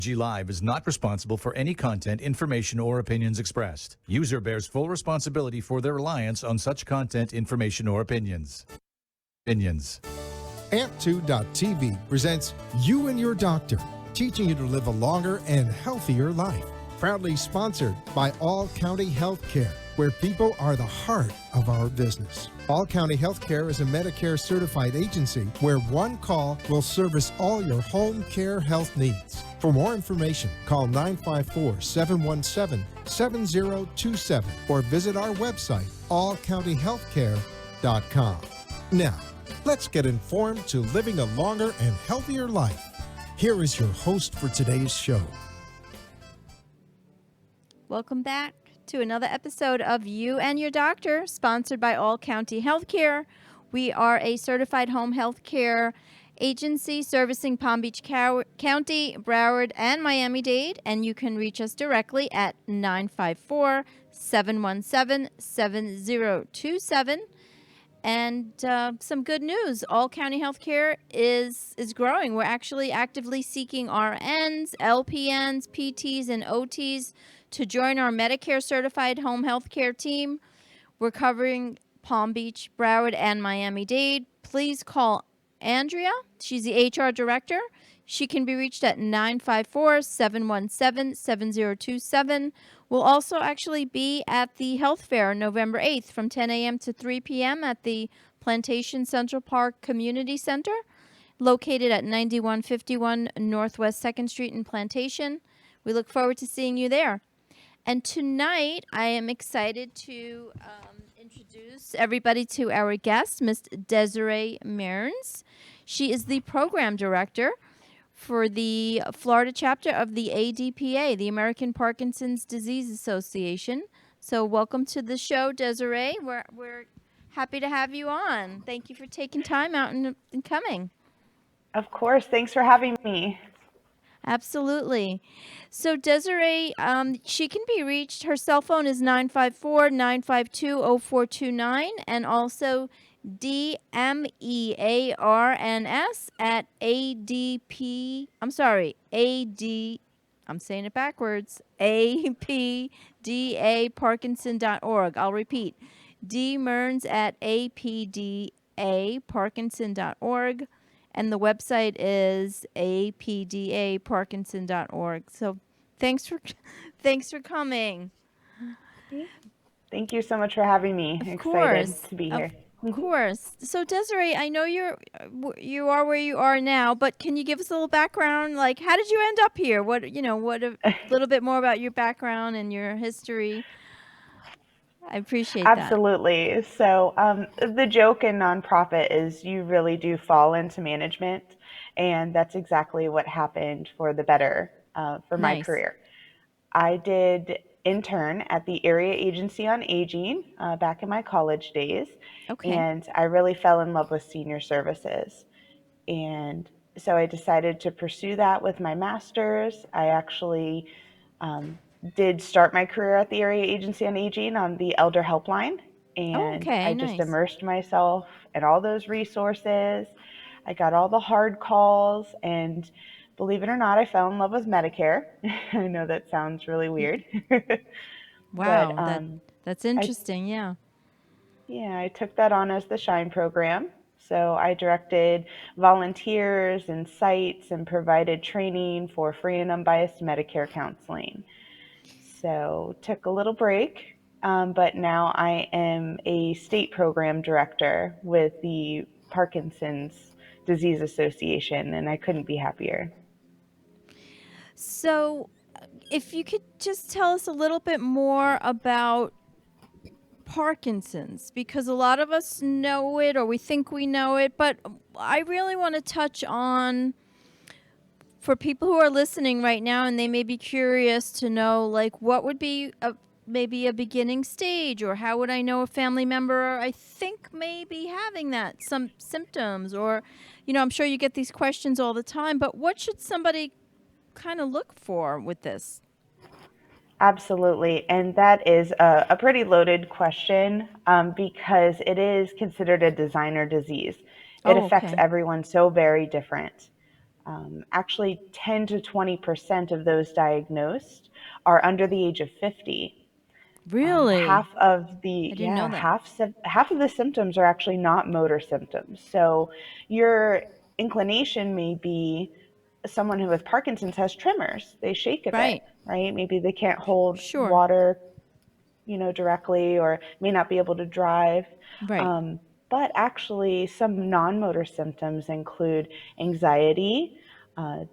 G Live is not responsible for any content, information, or opinions expressed. User bears full responsibility for their reliance on such content, information, or opinions. Amp2.tv presents You and Your Doctor, teaching you to live a longer and healthier life. Proudly sponsored by All County Healthcare, where people are the heart of our business. All County Healthcare is a Medicare certified agency where one call will service all your home care health needs. For more information, call 954-717-7027 or visit our website, allcountyhealthcare.com. Now, let's get informed to living a longer and healthier life. Here is your host for today's show. Welcome back to another episode of You and Your Doctor, sponsored by All County Healthcare. We are a certified home health care agency servicing Palm Beach County, Broward, and Miami-Dade, and you can reach us directly at 954-717-7027. And some good news, All County Healthcare is growing. We're actually actively seeking RNs, LPNs, PTs, and OTs to join our Medicare certified home health care team. We're covering Palm Beach, Broward, and Miami-Dade. Please call Andrea. She's the HR director. She can be reached at 954-717-7027. We'll also actually be at the health fair November 8th from 10 a.m. to 3 p.m. at the Plantation Central Park Community Center, located at 9151 Northwest 2nd Street in Plantation. We look forward to seeing you there. And tonight, I am excited to introduce everybody to our guest, Ms. Desirae Mearns. She is the program director for the Florida chapter of the ADPA, the American Parkinson's Disease Association. So welcome to the show, Desirae. We're happy to have you on. Thank you for taking time out and coming. Of course. Thanks for having me. Absolutely. So Desirae, she can be reached. Her cell phone is 954-952-0429 and also DMEARNS at I'm saying it backwards, APDAparkinson.org. I'll repeat, dmearns at APDAparkinson.org. And the website is apdaparkinson.org. So thanks for coming. Thank you so much for having me. Excited to be here. Of course. So Desirae, I know you are where you are now, but can you give us a little background? Like, how did you end up here? What a little bit more about your background and your history. I appreciate that. Absolutely. So the joke in nonprofit is you really do fall into management, and that's exactly what happened for the better for my career. I did intern at the Area Agency on Aging back in my college days, and I really fell in love with senior services. And so I decided to pursue that with my master's. I actually did start my career at the Area Agency on Aging on the Elder Helpline, and I just immersed myself in all those resources. I got all the hard calls, and believe it or not, I fell in love with Medicare. I know that sounds really weird. Wow, but, that's interesting, yeah. Yeah, I took that on as the SHINE program. So I directed volunteers and sites and provided training for free and unbiased Medicare counseling. So took a little break, but now I am a state program director with the Parkinson's Disease Association, and I couldn't be happier. So if you could just tell us a little bit more about Parkinson's, because a lot of us know it or we think we know it, but I really want to touch on, for people who are listening right now and they may be curious to know, like, what would be maybe a beginning stage, or how would I know a family member I think may be having some symptoms, or, I'm sure you get these questions all the time, but what should somebody kind of look for with this? Absolutely. And that is a pretty loaded question because it is considered a designer disease. It affects everyone so very different. Actually, 10 to 20% of those diagnosed are under the age of 50. Really? Half of I the didn't know that. half of the symptoms are actually not motor symptoms. So your inclination may be someone who with Parkinson's has tremors. They shake a bit, Right. right? Maybe they can't hold Sure. water, directly, or may not be able to drive. Right. Um, but actually, some non-motor symptoms include anxiety,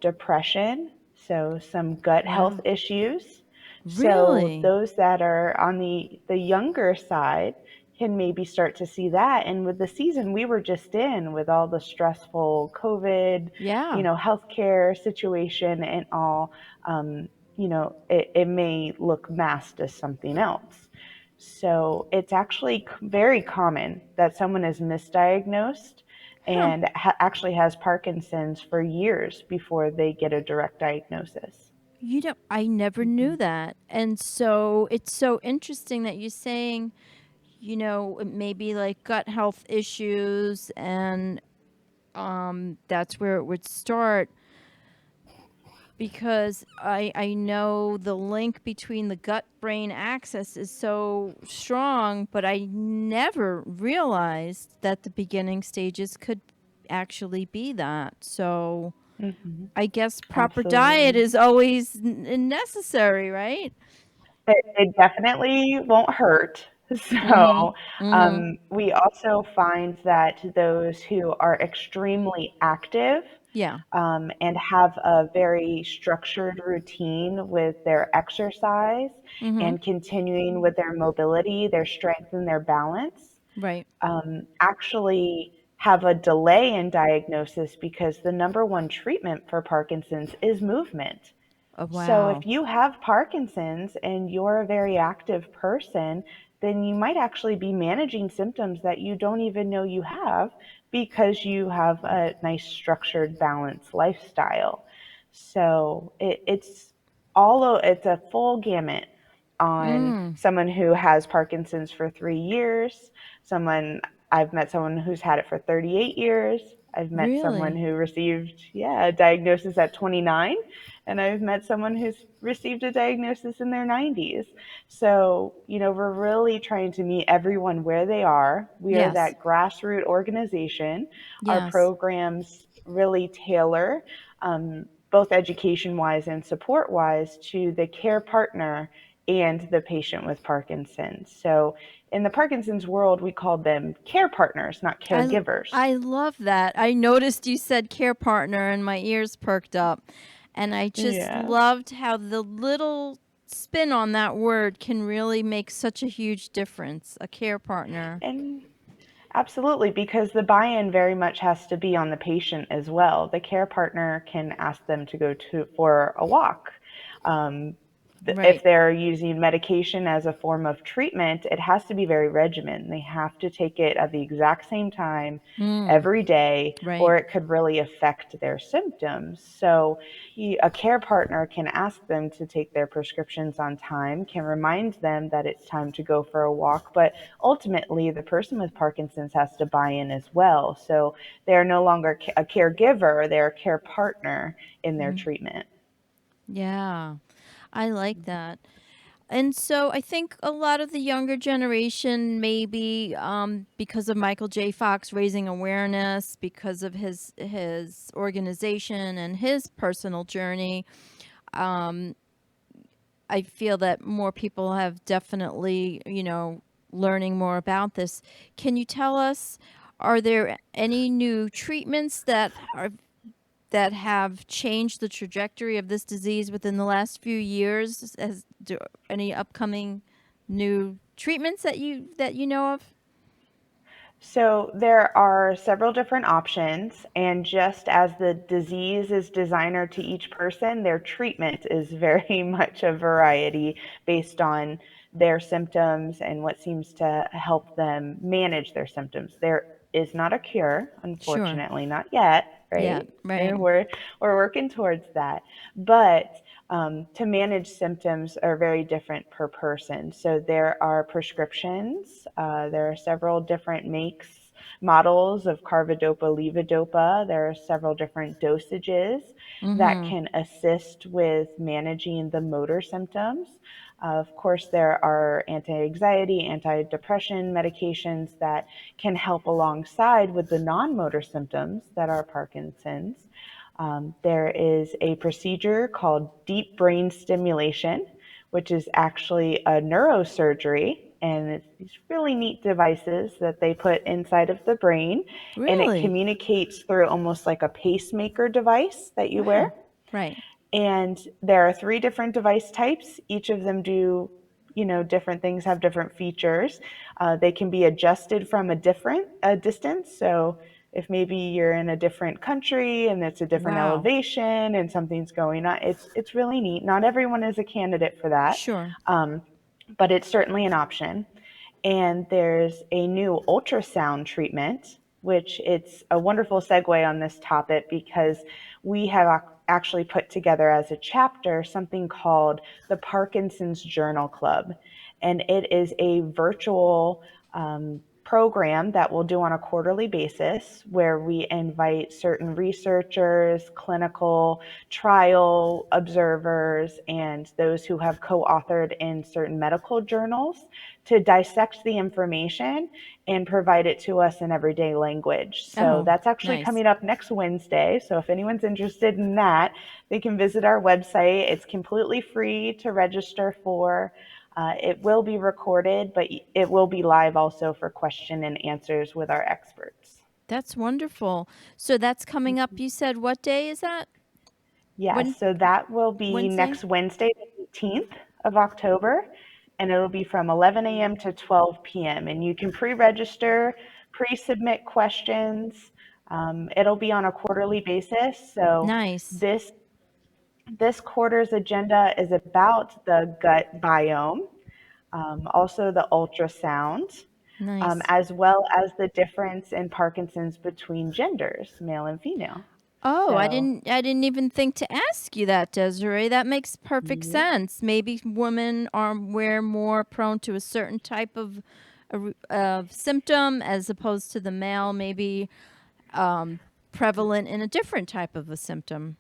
depression, so some gut health Wow. issues. So Really? those that are on the younger side can maybe start to see that. And with the season we were just in, with all the stressful COVID, Yeah. healthcare situation and all, it may look masked as something else. So it's actually very common that someone is misdiagnosed Huh. and actually has Parkinson's for years before they get a direct diagnosis. I never knew that. And so it's so interesting that you're saying, maybe like gut health issues and that's where it would start because I know the link between the gut brain axis is so strong, but I never realized that the beginning stages could actually be that. So Hmm. I guess proper diet Absolutely. is always necessary, right? It definitely won't hurt. Mhm. So, Mhm. we also find that those who are extremely active, Yeah. and have a very structured routine with their exercise Mhm. and continuing with their mobility, their strength, and their balance, Right. actually have a delay in diagnosis because the number one treatment for Parkinson's is movement. Oh, So if wow. you have Parkinson's and you're a very active person, then you might actually be managing symptoms that you don't even know you have because you have a nice structured, balanced lifestyle. So it's a full gamut on Mm. someone who has Parkinson's for 3 years, someone I've met someone who's had it for 38 years. I've met someone Really? who received, a diagnosis at 29, and I've met someone who's received a diagnosis in their 90s. So, we're really trying to meet everyone where they are. We are Yes. that grassroots organization. Our Yes. programs really tailor, both education wise and support wise, to the care partner and the patient with Parkinson's. So, in the Parkinson's world, we call them care partners, not I caregivers. I love that. I noticed you said care partner and my ears perked up. And I just Yeah. loved how the little spin on that word can really make such a huge difference. A care partner. And absolutely, because the buy-in very much has to be on the patient as well. The care partner can ask them to go for a walk. Um, if Right. they're using medication as a form of treatment, it has to be very regimented. They have to take it at the exact same time Mm. every day, Right. or it could really affect their symptoms. So, a care partner can ask them to take their prescriptions on time, can remind them that it's time to go for a walk, but ultimately the person with Parkinson's has to buy in as well. So they're no longer a caregiver, they're a care partner in their Mhm. treatment. Yeah. I like that. And so I think a lot of the younger generation, maybe because of Michael J. Fox raising awareness, because of his organization and his personal journey, um, I feel that more people have definitely, learning more about this. Can you tell us, are there any new treatments that have changed the trajectory of this disease within the last few years? Any upcoming new treatments that you know of? So there are several different options, and just as the disease is designer to each person, their treatment is very much a variety based on their symptoms and what seems to help them manage their symptoms. There is not a cure, Sure. unfortunately, not yet, Yeah. right? Right. We're working towards that, but to manage symptoms are very different per person. So there are prescriptions. There are several different makes models of carbidopa, levodopa. There are several different dosages that can assist with managing the motor symptoms. Of course, there are anti-anxiety, anti-depression medications that can help alongside with the non-motor symptoms that are Parkinson's. There is a procedure called deep brain stimulation, which is actually a neurosurgery. And it's these really neat devices that they put inside of the brain. And it Really? communicates through almost like a pacemaker device that you wear. Wow. Right. And there are 3 different device types. Each of them do, different things, have different features. They can be adjusted from a distance. So if maybe you're in a different country and it's a different Wow. elevation and something's going on, it's really neat. Not everyone is a candidate for that, Sure. but it's certainly an option. And there's a new ultrasound treatment, which it's a wonderful segue on this topic because we have actually put together as a chapter something called the Parkinson's Journal Club. And it is a virtual program that we'll do on a quarterly basis where we invite certain researchers, clinical trial observers, and those who have co-authored in certain medical journals to dissect the information and provide it to us in everyday language. So Oh, that's actually nice. coming up next Wednesday. So if anyone's interested in that, they can visit our website. It's completely free to register for. It will be recorded, but it will be live also for question and answers with our experts. That's wonderful. So that's coming up. You said what day is that? Yes, so that will be Wednesday? next Wednesday, the 18th of October, and it'll be from 11 a.m. to 12 p.m. And you can pre-register, pre-submit questions. It'll be on a quarterly basis. So Nice. this quarter's agenda is about the gut biome, also the ultrasound, Nice. as well as the difference in Parkinson's between genders, male and female. Oh, So, I didn't even think to ask you that, Desiree. That makes perfect yep. sense. Maybe women are more prone to a certain type of symptom as opposed to the male, maybe prevalent in a different type of a symptom.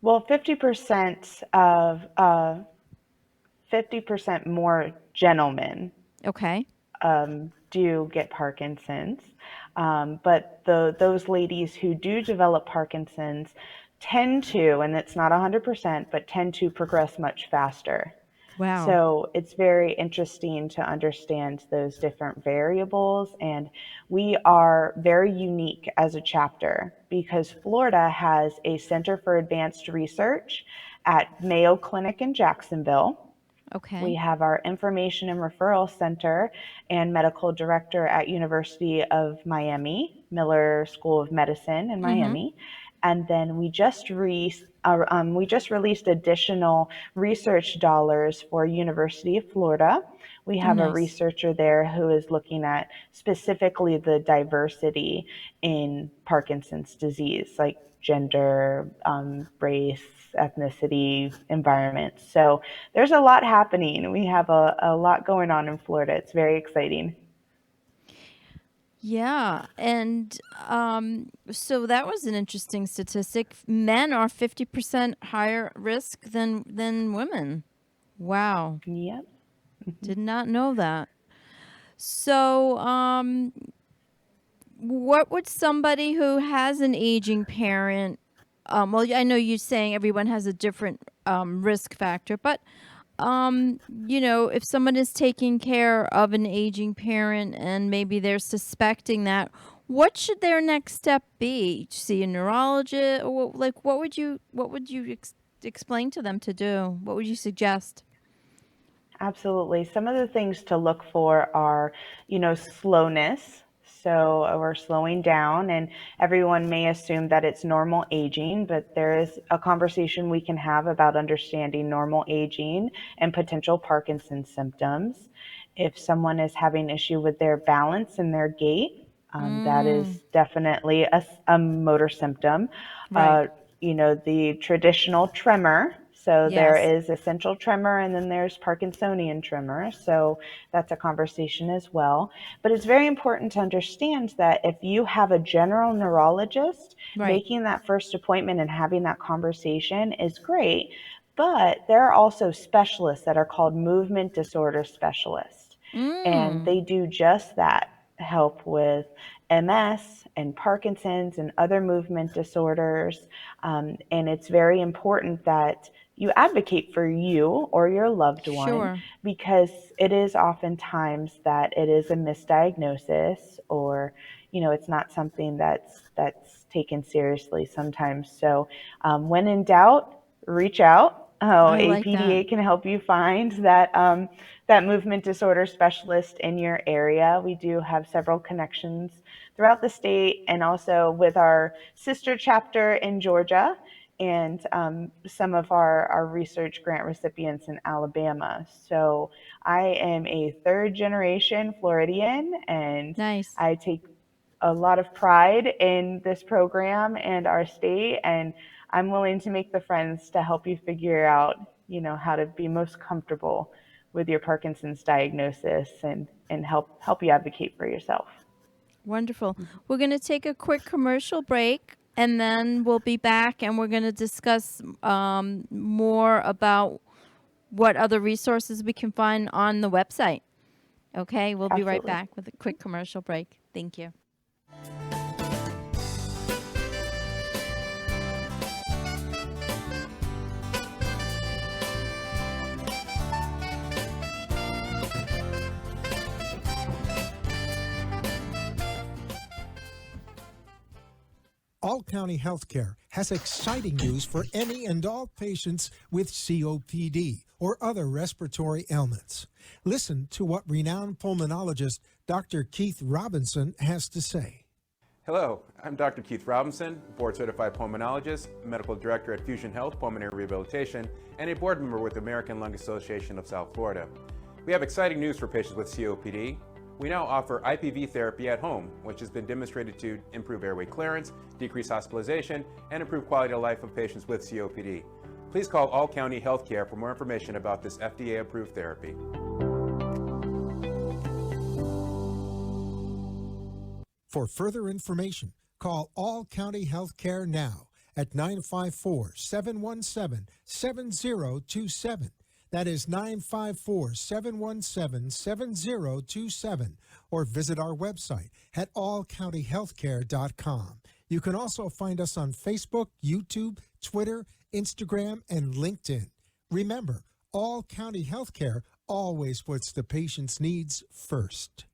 Well, 50% more gentlemen Okay. do get Parkinson's, but those ladies who do develop Parkinson's tend to, and it's not 100%, but tend to progress much faster. Wow. So it's very interesting to understand those different variables. And we are very unique as a chapter because Florida has a Center for Advanced Research at Mayo Clinic in Jacksonville. We Okay. have our Information and Referral Center and Medical Director at University of Miami, Miller School of Medicine in Mm-hmm. Miami. And then we just released additional research dollars for University of Florida. We Oh, have a nice. researcher there who is looking at specifically the diversity in Parkinson's disease, like gender, race, ethnicity, environment. So there's a lot happening. We have a lot going on in Florida. It's very exciting. Yeah, and so that was an interesting statistic. Men are 50% higher risk than women. Wow, Yep. did not know that. So, what would somebody who has an aging parent, well, I know you're saying everyone has a different risk factor, but if someone is taking care of an aging parent and maybe they're suspecting that, what should their next step be? See a neurologist, or like what would you explain to them to do? What would you suggest? Absolutely. Some of the things to look for are, slowness. So we're slowing down, and everyone may assume that it's normal aging, but there is a conversation we can have about understanding normal aging and potential Parkinson's symptoms. If someone is having issue with their balance and their gait, that Mm, is definitely a motor symptom. right. Uh, the traditional tremor So there Yes. is essential tremor and then there's Parkinsonian tremor. So that's a conversation as well. But it's very important to understand that if you have a general neurologist, Right. making that first appointment and having that conversation is great. But there are also specialists that are called movement disorder specialists. And Mm. they do just that, help with MS and Parkinson's and other movement disorders. And it's very important that you advocate for you or your loved one, Sure. because it is oftentimes that it is a misdiagnosis, or it's not something that's taken seriously sometimes. So when in doubt, reach out. Oh, I like that. APDA can help you find that movement disorder specialist in your area. We do have several connections throughout the state, and also with our sister chapter in Georgia, and some of our research grant recipients in Alabama. So I am a third generation Floridian, and Nice. I take a lot of pride in this program and our state, and I'm willing to make the friends to help you figure out, how to be most comfortable with your Parkinson's diagnosis, and help you advocate for yourself. Wonderful. We're going to take a quick commercial break, and then we'll be back, and we're going to discuss more about what other resources we can find on the website. Okay, we'll be right Absolutely. back with a quick commercial break. Thank you. All County Healthcare has exciting news for any and all patients with COPD or other respiratory ailments. Listen to what renowned pulmonologist Dr. Keith Robinson has to say. Hello, I'm Dr. Keith Robinson, board-certified pulmonologist, medical director at Fusion Health Pulmonary Rehabilitation, and a board member with the American Lung Association of South Florida. We have exciting news for patients with COPD. We now offer IPV therapy at home, which has been demonstrated to improve airway clearance, decrease hospitalization, and improve quality of life of patients with COPD. Please call All County Healthcare for more information about this FDA-approved therapy. For further information, call All County Healthcare now at 954-717-7027. That is 954-717-7027, or visit our website at allcountyhealthcare.com. You can also find us on Facebook, YouTube, Twitter, Instagram, and LinkedIn. Remember, All County Healthcare always puts the patient's needs first.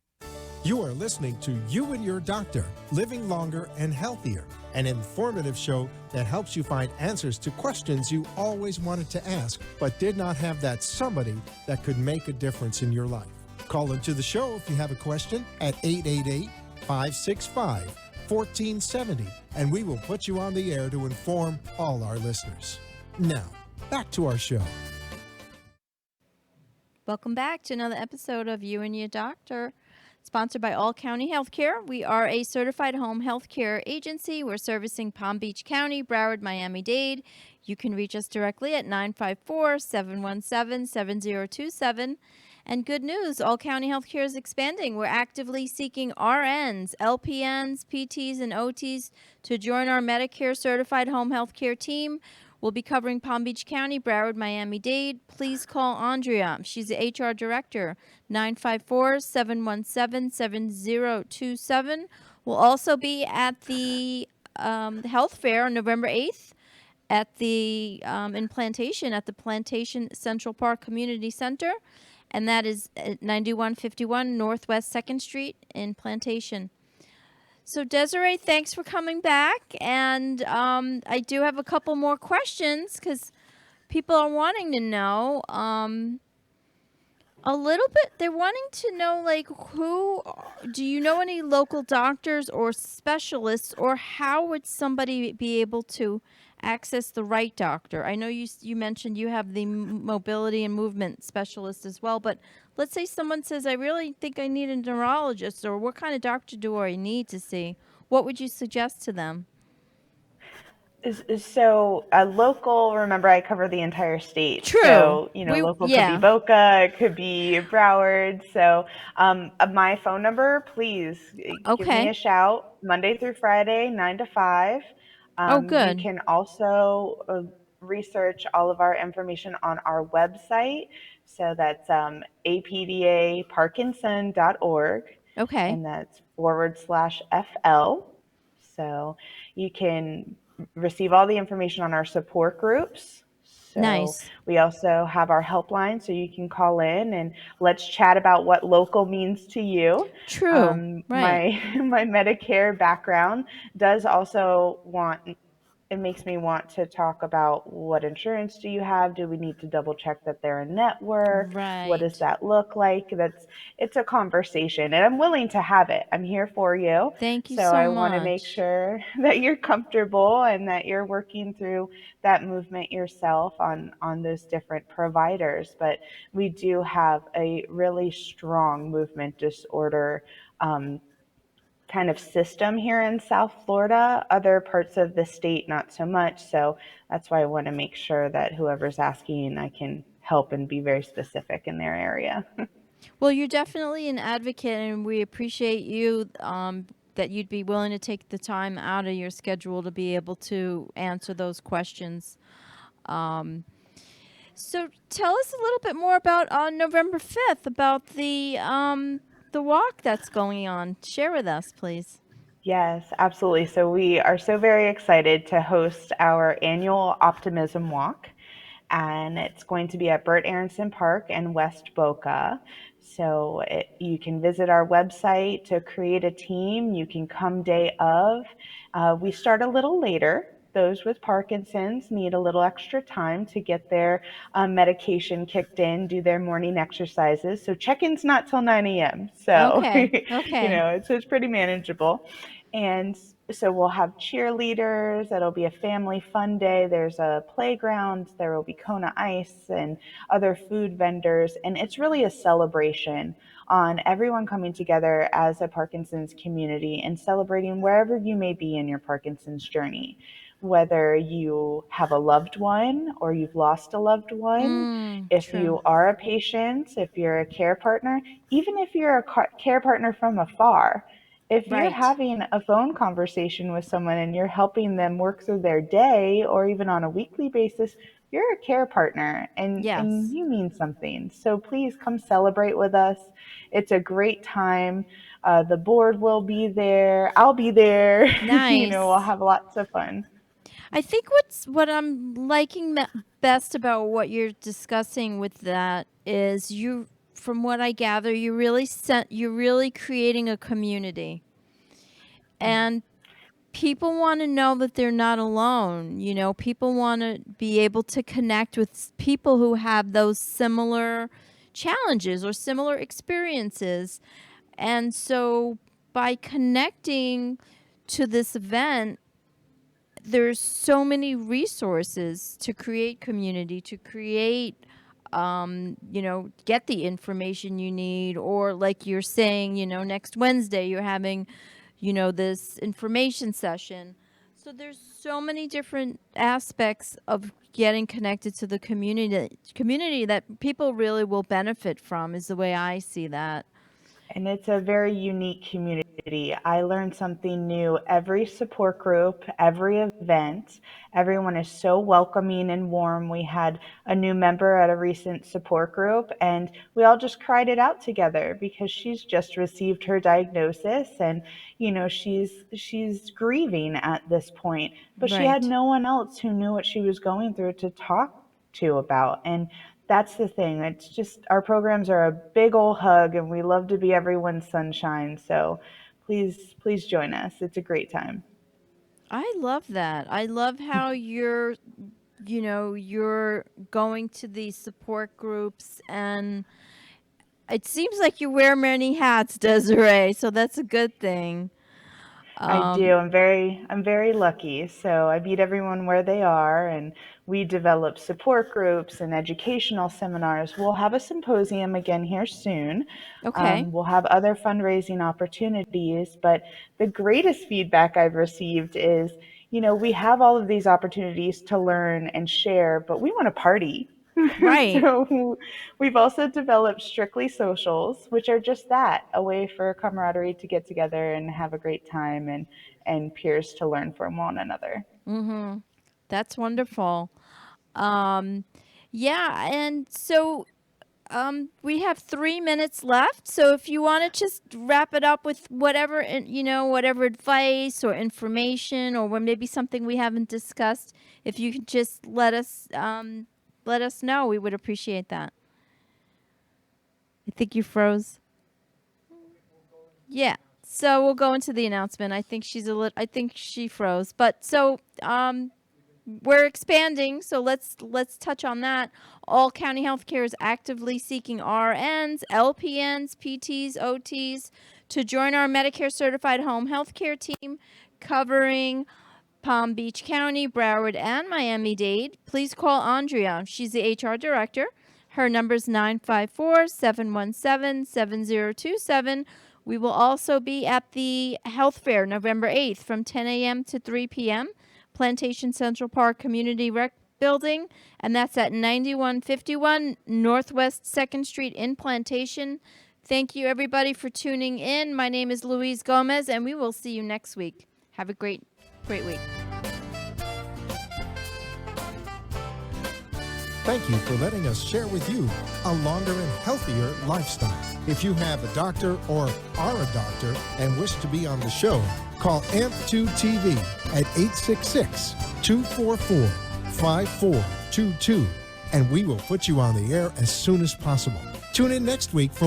You are listening to You and Your Doctor, Living Longer and Healthier, an informative show that helps you find answers to questions you always wanted to ask, but did not have that somebody that could make a difference in your life. Call into the show if you have a question at 888-565-1470, and we will put you on the air to inform all our listeners. Now, back to our show. Welcome back to another episode of You and Your Doctor, sponsored by All County Healthcare. We are a certified home healthcare agency. We're servicing Palm Beach County, Broward, Miami-Dade. You can reach us directly at 954-717-7027. And good news, All County Healthcare is expanding. We're actively seeking RNs, LPNs, PTs, and OTs to join our Medicare certified home healthcare team. We'll be covering Palm Beach County, Broward, Miami-Dade. Please call Andrea. She's the HR director, 954-717-7027. We'll also be at the health fair on November 8th at the in Plantation, at the Plantation Central Park Community Center. And that is at 9151 Northwest 2nd Street in Plantation. So, Desirae, thanks for coming back. And I do have a couple more questions because people are wanting to know a little bit. They're wanting to know, like, do you know any local doctors or specialists, or how would somebody be able to access the right doctor? I know you mentioned you have the mobility and movement specialist as well, but let's say someone says, I really think I need a neurologist, or what kind of doctor do I need to see? What would you suggest to them? So local, remember I cover the entire state. True. So, local could be Yeah. Boca, it could be Broward. So my phone number, please give me Okay. a shout Monday through Friday, 9 to 5. Oh, You good. can also research all of our information on our website. So that's apdaparkinson.org, Okay. and that's /FL. So you can receive all the information on our support groups. So Nice. we also have our helpline, so you can call in and let's chat about what local means to you. True. Right. My Medicare background does also it makes me want to talk about what insurance do you have? Do we need to double check that they're a network? What does Right. that look like? It's a conversation, and I'm willing to have it. I'm here for you. Thank you So so I want to make much. sure that you're comfortable and that you're working through that movement yourself on those different providers. But we do have a really strong movement disorder kind of system here in South Florida. Other parts of the state, not so much. So that's why I want to make sure that whoever's asking, I can help and be very specific in their area. Well, you're definitely an advocate, and we appreciate you that you'd be willing to take the time out of your schedule to be able to answer those questions. Um, so tell us a little bit more about on November 5th about the walk that's going on. Share with us, please. Yes, absolutely. So we are so very excited to host our annual Optimism Walk, and it's going to be at Burt Aronson Park in West Boca. So you can visit our website to create a team. You can come day of. We start a little later. Those with Parkinson's need a little extra time to get their medication kicked in, do their morning exercises. So check-in's not till 9 a.m. So, Okay. Okay. it's pretty manageable. And so we'll have cheerleaders. It'll be a family fun day. There's a playground. There will be Kona Ice and other food vendors. And it's really a celebration on everyone coming together as a Parkinson's community and celebrating wherever you may be in your Parkinson's journey. Whether you have a loved one or you've lost a loved one, if True. you are a patient, if you're a care partner, even if you're a care partner from afar, if you're Right. having a phone conversation with someone and you're helping them work through their day or even on a weekly basis, you're a care partner and Yes. you mean something. So please come celebrate with us. It's a great time. The board will be there. I'll be there. We'll Nice. have lots of fun. I think what I'm liking best about what you're discussing with that is from what I gather, you're really creating a community, and people want to know that they're not alone. People want to be able to connect with people who have those similar challenges or similar experiences, and so by connecting to this event, there's so many resources to create community, to create, get the information you need. Or like you're saying, next Wednesday you're having, this information session. So there's so many different aspects of getting connected to the community that people really will benefit from, is the way I see that. And it's a very unique community. I learn something new every support group, every event. Everyone is so welcoming and warm. We had a new member at a recent support group, and we all just cried it out together because she's just received her diagnosis, and she's grieving at this point, but she had Right. no one else who knew what she was going through to talk to about. And that's the thing. It's just our programs are a big old hug and we love to be everyone's sunshine. So please join us. It's a great time. I love that. I love how you're going to these support groups, and it seems like you wear many hats, Desiree, so that's a good thing. I Um, do. I'm very lucky. So I meet everyone where they are, and we develop support groups and educational seminars. We'll have a symposium again here soon. okay. We'll have other fundraising opportunities, but the greatest feedback I've received is, we have all of these opportunities to learn and share, but we want to party. Right. So we've also developed Strictly Socials, which are just that, a way for camaraderie to get together and have a great time, and peers to learn from one another. Mm-hmm. That's wonderful. Yeah, and so we have 3 minutes left. So if you want to just wrap it up with whatever, whatever advice or information, or maybe something we haven't discussed, if you could just let us know, we would appreciate that. I think you froze. Yeah. So we'll go into the announcement. I think she froze. But so we're expanding, so let's touch on that. All County Healthcare is actively seeking RNs, LPNs, PTs, OTs to join our Medicare Certified Home Healthcare team covering Palm Beach County, Broward, and Miami-Dade. Please call Andrea. She's the HR director. Her number is 954-717-7027. We will also be at the Health Fair November 8th from 10 a.m. to 3 p.m. Plantation Central Park Community Rec Building, and that's at 9151 Northwest 2nd Street in Plantation. Thank you, everybody, for tuning in. My name is Louise Gomez, and we will see you next week. Have a great week. Thank you for letting us share with you a longer and healthier lifestyle. If you have a doctor or are a doctor and wish to be on the show, call AMP2 TV at 866-244-5422, and we will put you on the air as soon as possible. Tune in next week for